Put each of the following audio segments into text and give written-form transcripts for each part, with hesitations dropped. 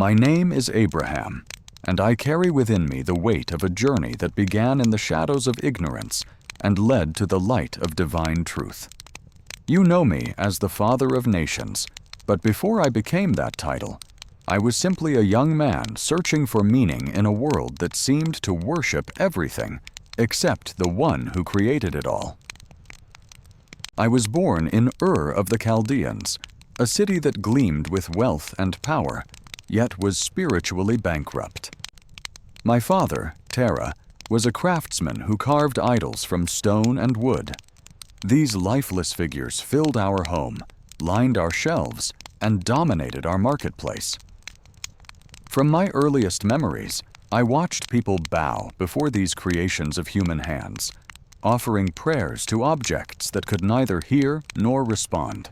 My name is Abraham, and I carry within me the weight of a journey that began in the shadows of ignorance and led to the light of divine truth. You know me as the Father of Nations, but before I became that title, I was simply a young man searching for meaning in a world that seemed to worship everything except the one who created it all. I was born in Ur of the Chaldeans, a city that gleamed with wealth and power, yet was spiritually bankrupt. My father, Terah, was a craftsman who carved idols from stone and wood. These lifeless figures filled our home, lined our shelves, and dominated our marketplace. From my earliest memories, I watched people bow before these creations of human hands, offering prayers to objects that could neither hear nor respond.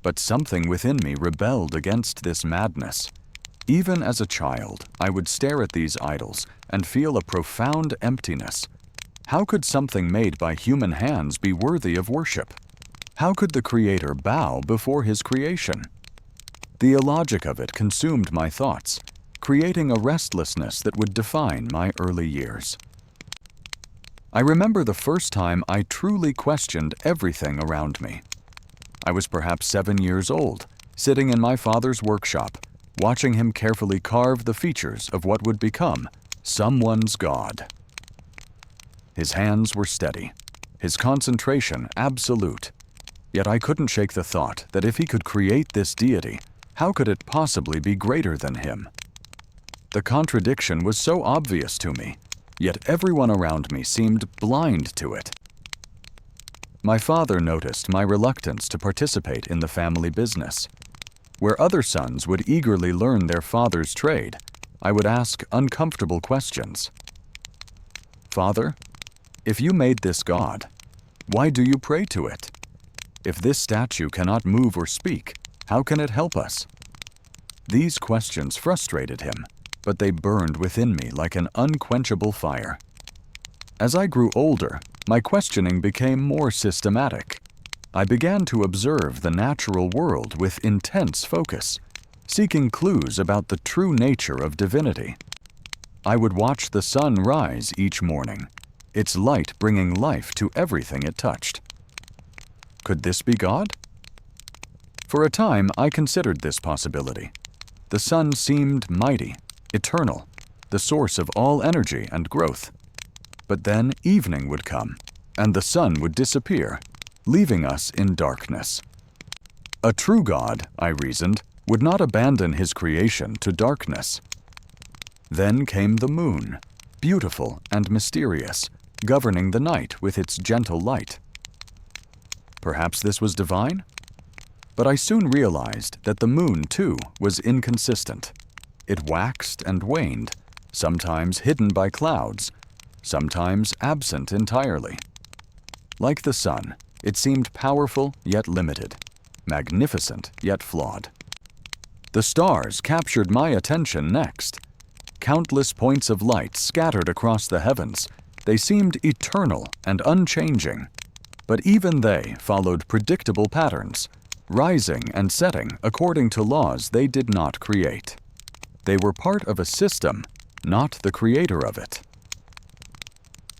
But something within me rebelled against this madness. Even as a child, I would stare at these idols and feel a profound emptiness. How could something made by human hands be worthy of worship? How could the Creator bow before His creation? The illogic of it consumed my thoughts, creating a restlessness that would define my early years. I remember the first time I truly questioned everything around me. I was perhaps 7 years old, sitting in my father's workshop, watching him carefully carve the features of what would become someone's God. His hands were steady, his concentration absolute, yet I couldn't shake the thought that if he could create this deity, how could it possibly be greater than him? The contradiction was so obvious to me, yet everyone around me seemed blind to it. My father noticed my reluctance to participate in the family business. Where other sons would eagerly learn their father's trade, I would ask uncomfortable questions. Father, if you made this God, why do you pray to it? If this statue cannot move or speak, how can it help us? These questions frustrated him, but they burned within me like an unquenchable fire. As I grew older, my questioning became more systematic. I began to observe the natural world with intense focus, seeking clues about the true nature of divinity. I would watch the sun rise each morning, its light bringing life to everything it touched. Could this be God? For a time, I considered this possibility. The sun seemed mighty, eternal, the source of all energy and growth. But then evening would come, and the sun would disappear, leaving us in darkness. A true God, I reasoned, would not abandon his creation to darkness. Then came the moon, beautiful and mysterious, governing the night with its gentle light. Perhaps this was divine? But I soon realized that the moon, too, was inconsistent. It waxed and waned, sometimes hidden by clouds, sometimes absent entirely. Like the sun, it seemed powerful yet limited, magnificent yet flawed. The stars captured my attention next. Countless points of light scattered across the heavens, they seemed eternal and unchanging. But even they followed predictable patterns, rising and setting according to laws they did not create. They were part of a system, not the creator of it.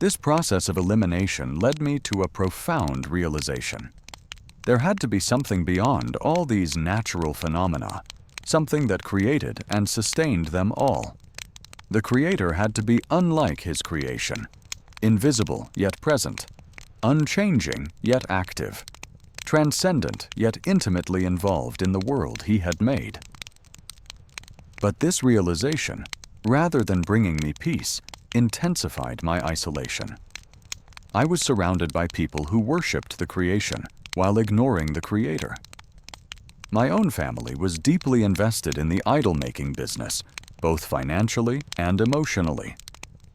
This process of elimination led me to a profound realization. There had to be something beyond all these natural phenomena, something that created and sustained them all. The Creator had to be unlike His creation, invisible yet present, unchanging yet active, transcendent yet intimately involved in the world He had made. But this realization, rather than bringing me peace, intensified my isolation. I was surrounded by people who worshipped the creation while ignoring the Creator. My own family was deeply invested in the idol-making business, both financially and emotionally.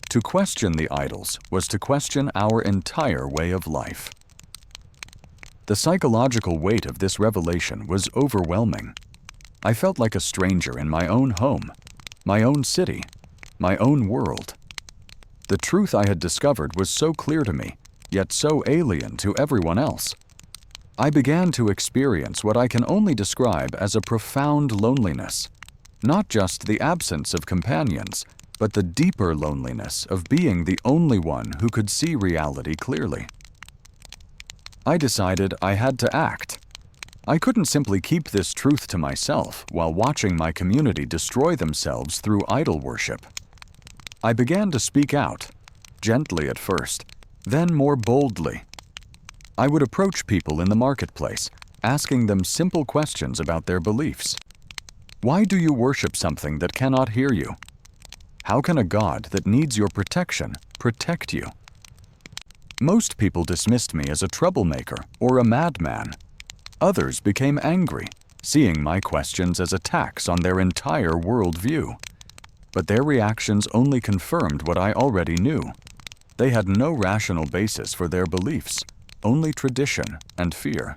To question the idols was to question our entire way of life. The psychological weight of this revelation was overwhelming. I felt like a stranger in my own home, my own city, my own world. The truth I had discovered was so clear to me, yet so alien to everyone else. I began to experience what I can only describe as a profound loneliness. Not just the absence of companions, but the deeper loneliness of being the only one who could see reality clearly. I decided I had to act. I couldn't simply keep this truth to myself while watching my community destroy themselves through idol worship. I began to speak out, gently at first, then more boldly. I would approach people in the marketplace, asking them simple questions about their beliefs. Why do you worship something that cannot hear you? How can a God that needs your protection protect you? Most people dismissed me as a troublemaker or a madman. Others became angry, seeing my questions as attacks on their entire worldview. But their reactions only confirmed what I already knew. They had no rational basis for their beliefs, only tradition and fear.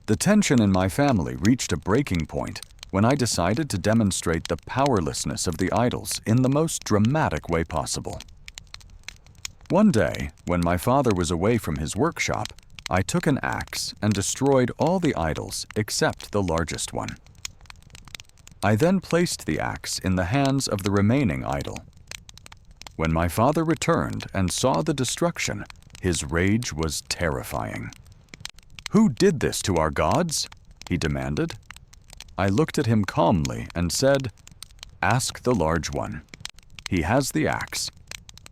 The tension in my family reached a breaking point when I decided to demonstrate the powerlessness of the idols in the most dramatic way possible. One day, when my father was away from his workshop, I took an axe and destroyed all the idols except the largest one. I then placed the axe in the hands of the remaining idol. When my father returned and saw the destruction, his rage was terrifying. "Who did this to our gods?" he demanded. I looked at him calmly and said, "Ask the large one. He has the axe.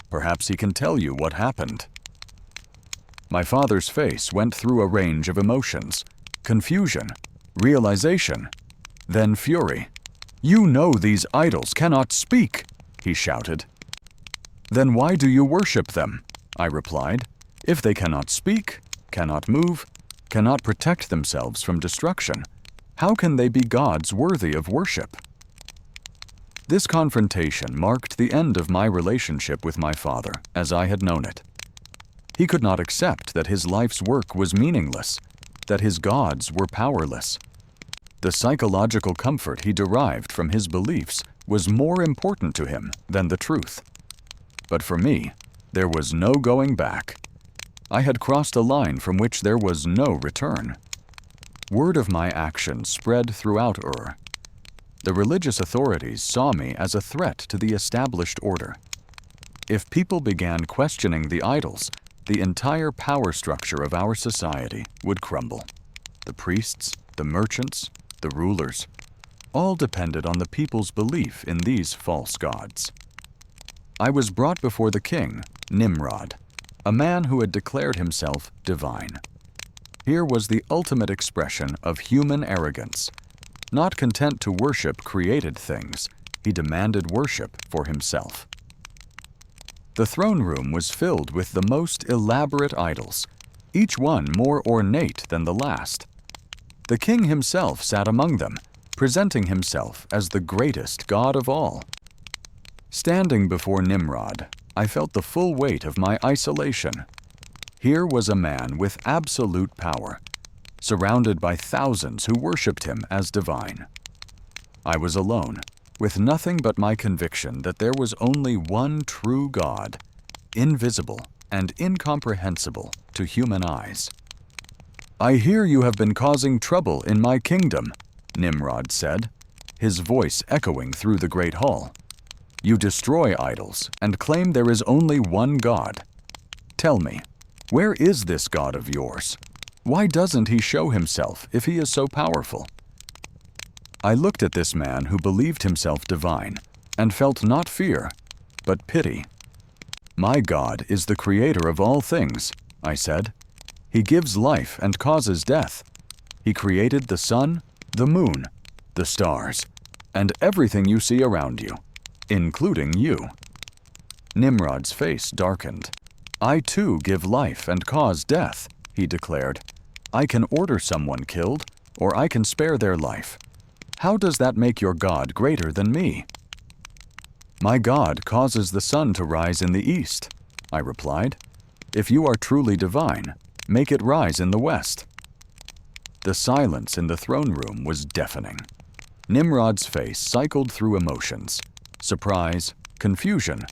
Perhaps he can tell you what happened." My father's face went through a range of emotions: confusion, realization, then fury. "You know these idols cannot speak," he shouted. "Then why do you worship them?" I replied. "If they cannot speak, cannot move, cannot protect themselves from destruction, how can they be gods worthy of worship?" This confrontation marked the end of my relationship with my father as I had known it. He could not accept that his life's work was meaningless, that his gods were powerless. The psychological comfort he derived from his beliefs was more important to him than the truth. But for me, there was no going back. I had crossed a line from which there was no return. Word of my actions spread throughout Ur. The religious authorities saw me as a threat to the established order. If people began questioning the idols, the entire power structure of our society would crumble. The priests, the merchants, the rulers, all depended on the people's belief in these false gods. I was brought before the king, Nimrod, a man who had declared himself divine. Here was the ultimate expression of human arrogance. Not content to worship created things, he demanded worship for himself. The throne room was filled with the most elaborate idols, each one more ornate than the last. The king himself sat among them, presenting himself as the greatest god of all. Standing before Nimrod, I felt the full weight of my isolation. Here was a man with absolute power, surrounded by thousands who worshipped him as divine. I was alone, with nothing but my conviction that there was only one true God, invisible and incomprehensible to human eyes. "I hear you have been causing trouble in my kingdom," Nimrod said, his voice echoing through the great hall. "You destroy idols and claim there is only one God. Tell me, where is this God of yours? Why doesn't he show himself if he is so powerful?" I looked at this man who believed himself divine and felt not fear, but pity. "My God is the creator of all things," I said. "He gives life and causes death. He created the sun, the moon, the stars, and everything you see around you, including you." Nimrod's face darkened. "I too give life and cause death," he declared. "I can order someone killed, or I can spare their life. How does that make your God greater than me?" "My God causes the sun to rise in the east," I replied. "If you are truly divine, make it rise in the west." The silence in the throne room was deafening. Nimrod's face cycled through emotions: surprise, confusion,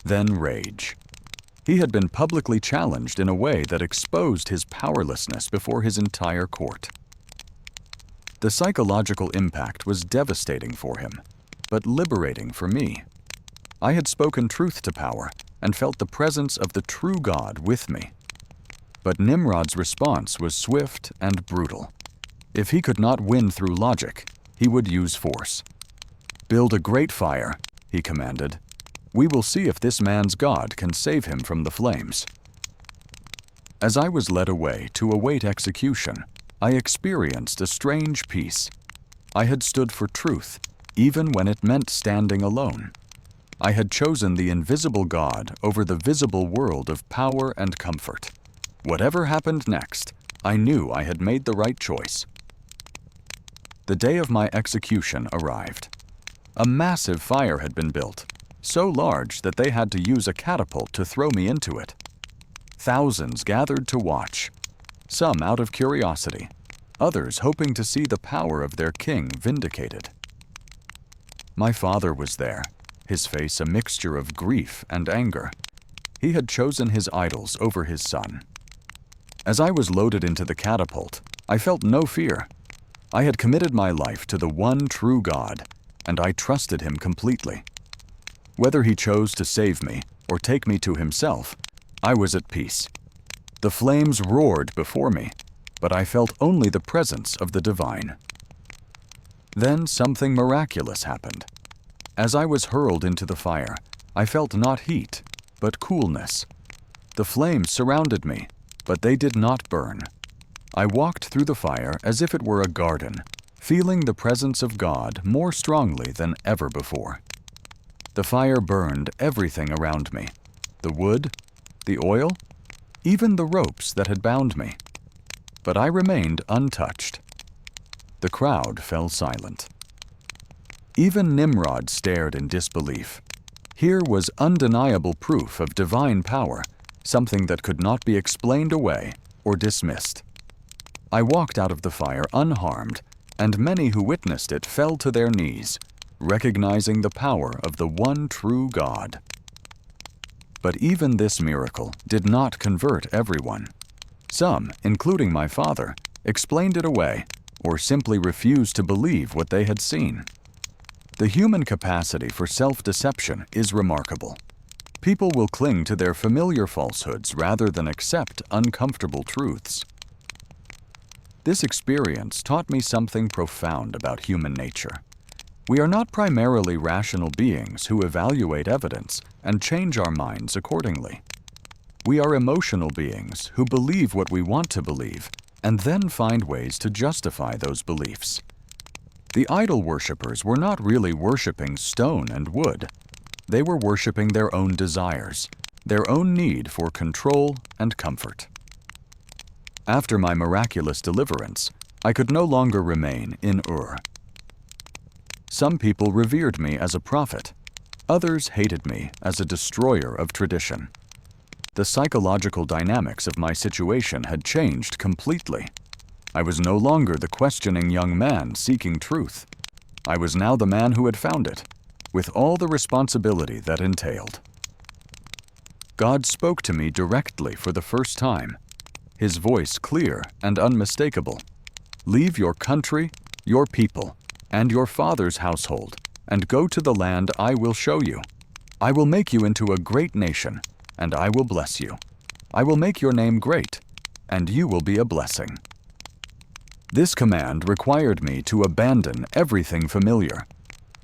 then rage. He had been publicly challenged in a way that exposed his powerlessness before his entire court. The psychological impact was devastating for him, but liberating for me. I had spoken truth to power and felt the presence of the true God with me. But Nimrod's response was swift and brutal. If he could not win through logic, he would use force. "Build a great fire," he commanded. "We will see if this man's God can save him from the flames." As I was led away to await execution, I experienced a strange peace. I had stood for truth, even when it meant standing alone. I had chosen the invisible God over the visible world of power and comfort. Whatever happened next, I knew I had made the right choice. The day of my execution arrived. A massive fire had been built, so large that they had to use a catapult to throw me into it. Thousands gathered to watch, some out of curiosity, others hoping to see the power of their king vindicated. My father was there, his face a mixture of grief and anger. He had chosen his idols over his son. As I was loaded into the catapult, I felt no fear. I had committed my life to the one true God, and I trusted him completely. Whether he chose to save me or take me to himself, I was at peace. The flames roared before me, but I felt only the presence of the divine. Then something miraculous happened. As I was hurled into the fire, I felt not heat, but coolness. The flames surrounded me, but they did not burn. I walked through the fire as if it were a garden, feeling the presence of God more strongly than ever before. The fire burned everything around me: the wood, the oil, even the ropes that had bound me. But I remained untouched. The crowd fell silent. Even Nimrod stared in disbelief. Here was undeniable proof of divine power, something that could not be explained away or dismissed. I walked out of the fire unharmed, and many who witnessed it fell to their knees, recognizing the power of the one true God. But even this miracle did not convert everyone. Some, including my father, explained it away or simply refused to believe what they had seen. The human capacity for self-deception is remarkable. People will cling to their familiar falsehoods rather than accept uncomfortable truths. This experience taught me something profound about human nature. We are not primarily rational beings who evaluate evidence and change our minds accordingly. We are emotional beings who believe what we want to believe and then find ways to justify those beliefs. The idol worshippers were not really worshiping stone and wood. They were worshiping their own desires, their own need for control and comfort. After my miraculous deliverance, I could no longer remain in Ur. Some people revered me as a prophet. Others hated me as a destroyer of tradition. The psychological dynamics of my situation had changed completely. I was no longer the questioning young man seeking truth. I was now the man who had found it, with all the responsibility that entailed. God spoke to me directly for the first time, his voice clear and unmistakable. "Leave your country, your people, and your father's household, and go to the land I will show you. I will make you into a great nation, and I will bless you. I will make your name great, and you will be a blessing." This command required me to abandon everything familiar: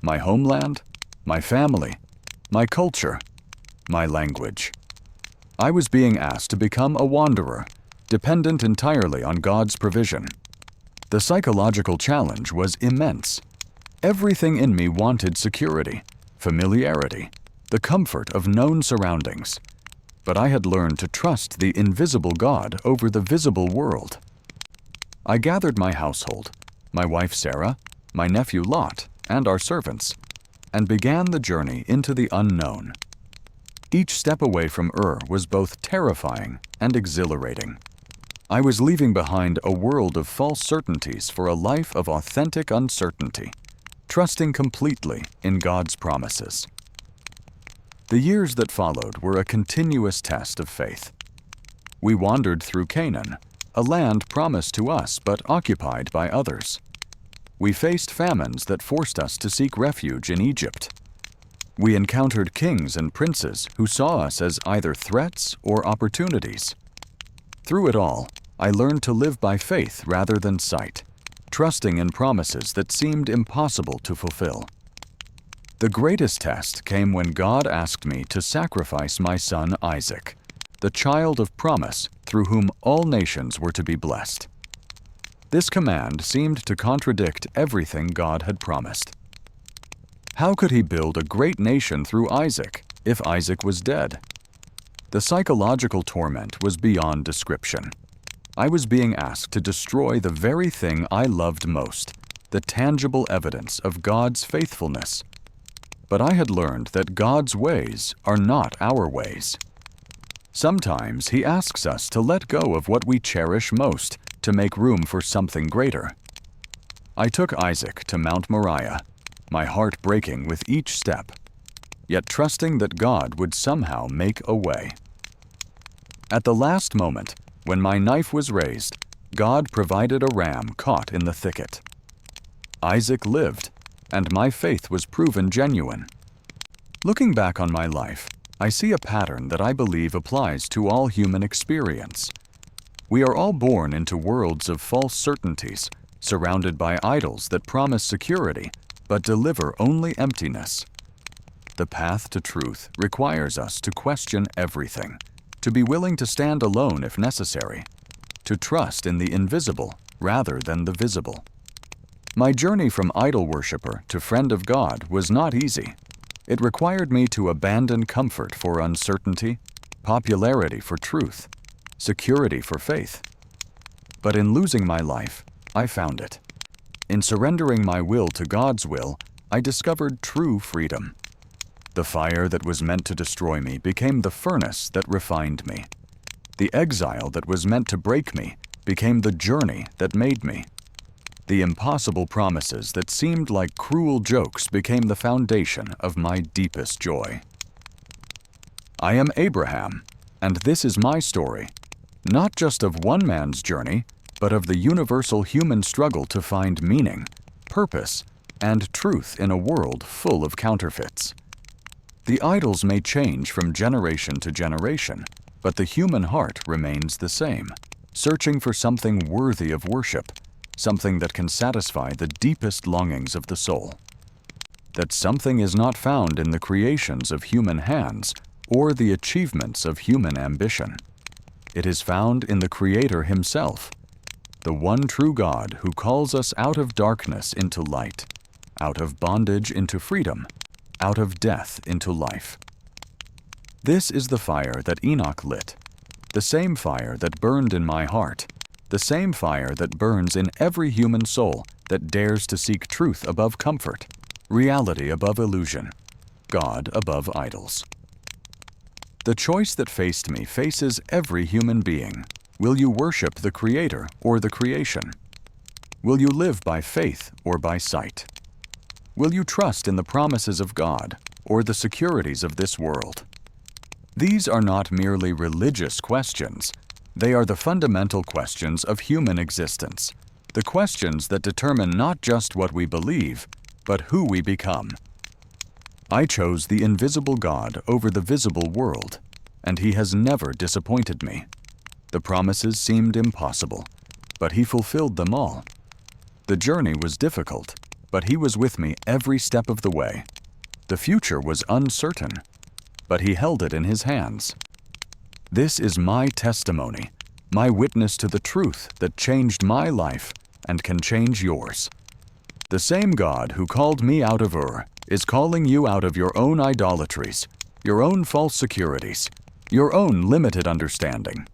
my homeland, my family, my culture, my language. I was being asked to become a wanderer, dependent entirely on God's provision. The psychological challenge was immense. Everything in me wanted security, familiarity, the comfort of known surroundings. But I had learned to trust the invisible God over the visible world. I gathered my household, my wife Sarah, my nephew Lot, and our servants, and began the journey into the unknown. Each step away from Ur was both terrifying and exhilarating. I was leaving behind a world of false certainties for a life of authentic uncertainty, trusting completely in God's promises. The years that followed were a continuous test of faith. We wandered through Canaan, a land promised to us but occupied by others. We faced famines that forced us to seek refuge in Egypt. We encountered kings and princes who saw us as either threats or opportunities. Through it all, I learned to live by faith rather than sight, trusting in promises that seemed impossible to fulfill. The greatest test came when God asked me to sacrifice my son Isaac, the child of promise through whom all nations were to be blessed. This command seemed to contradict everything God had promised. How could he build a great nation through Isaac if Isaac was dead? The psychological torment was beyond description. I was being asked to destroy the very thing I loved most, the tangible evidence of God's faithfulness. But I had learned that God's ways are not our ways. Sometimes He asks us to let go of what we cherish most to make room for something greater. I took Isaac to Mount Moriah, my heart breaking with each step, yet trusting that God would somehow make a way. At the last moment, when my knife was raised, God provided a ram caught in the thicket. Isaac lived, and my faith was proven genuine. Looking back on my life, I see a pattern that I believe applies to all human experience. We are all born into worlds of false certainties, surrounded by idols that promise security, but deliver only emptiness. The path to truth requires us to question everything, to be willing to stand alone if necessary, to trust in the invisible rather than the visible. My journey from idol worshiper to friend of God was not easy. It required me to abandon comfort for uncertainty, popularity for truth, security for faith. But in losing my life, I found it. In surrendering my will to God's will, I discovered true freedom. The fire that was meant to destroy me became the furnace that refined me. The exile that was meant to break me became the journey that made me. The impossible promises that seemed like cruel jokes became the foundation of my deepest joy. I am Abraham, and this is my story, not just of one man's journey, but of the universal human struggle to find meaning, purpose, and truth in a world full of counterfeits. The idols may change from generation to generation, but the human heart remains the same, searching for something worthy of worship, something that can satisfy the deepest longings of the soul. That something is not found in the creations of human hands or the achievements of human ambition. It is found in the Creator Himself, the one true God who calls us out of darkness into light, out of bondage into freedom, out of death into life. This is the fire that Enoch lit, the same fire that burned in my heart, the same fire that burns in every human soul that dares to seek truth above comfort, reality above illusion, God above idols. The choice that faced me faces every human being. Will you worship the Creator or the creation? Will you live by faith or by sight? Will you trust in the promises of God or the securities of this world? These are not merely religious questions. They are the fundamental questions of human existence, the questions that determine not just what we believe, but who we become. I chose the invisible God over the visible world, and He has never disappointed me. The promises seemed impossible, but He fulfilled them all. The journey was difficult, but He was with me every step of the way. The future was uncertain, but He held it in His hands. This is my testimony, my witness to the truth that changed my life and can change yours. The same God who called me out of Ur is calling you out of your own idolatries, your own false securities, your own limited understanding.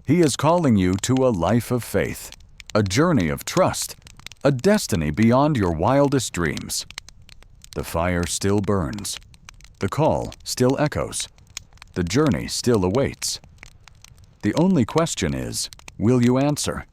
He is calling you to a life of faith, a journey of trust, a destiny beyond your wildest dreams. The fire still burns. The call still echoes. The journey still awaits. The only question is, will you answer?